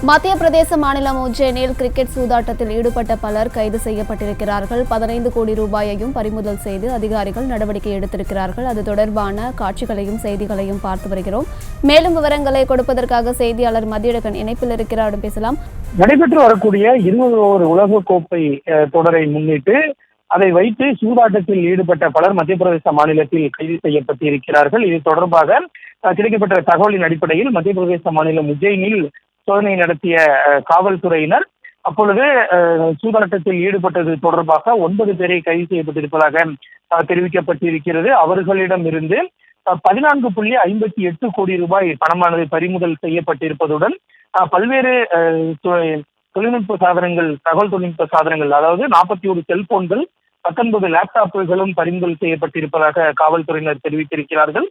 மத்திய பிரதேச மாநிலம் உஜ்ஜைனில் கிரிக்கெட் சூதாட்டத்தில் ஈடுபட்ட பலர் கைது செய்யப்பட்டிருக்கிறார்கள். 15 கோடி ரூபாயையும் பறிமுதல் செய்து அதிகாரிகள் நடவடிக்கை எடுத்திருக்கிறார்கள். அது தொடர்பான காட்சிகளையும் செய்திகளையும் பார்த்து வருகிறோம். மேலும் விவரங்களை கொடுப்பதற்காக செய்தியாளர் மதியழகன் இணைப்பில் இருக்கிறார். பேசலாம். நடைபெற்று வரக்கூடிய 21 உலகக்கோப்பை தொடரை முன்னிட்டு அதை வைத்து சூதாட்டத்தில் ஈடுபட்ட பலர் மத்திய பிரதேச மாநிலத்தில் கைது செய்யப்பட்டிருக்கிறார்கள். இது தொடர்பாக கிடைக்கப்பட்ட தகவலின் அடிப்படையில் மத்திய பிரதேச மாநிலம் உஜ்ஜைனில் சோதனை நடத்திய காவல்துறையினர் அப்பொழுது சூதாட்டத்தில் ஈடுபட்டது தொடர்பாக 9 பேரை கைது செய்யப்பட்டிருப்பதாக தெரிவிக்கப்பட்டிருக்கிறது. அவர்களிடம் இருந்து 14.58 கோடி ரூபாய் பணமானது பறிமுதல் செய்யப்பட்டிருப்பதுடன் பல்வேறு தொழில்நுட்ப சாதனங்கள், தகவல் தொழில்நுட்ப சாதனங்கள், அதாவது 41 செல்போன்கள், 19 லேப்டாப்புகளும் பறிமுதல் செய்யப்பட்டிருப்பதாக காவல்துறையினர் தெரிவித்திருக்கிறார்கள்.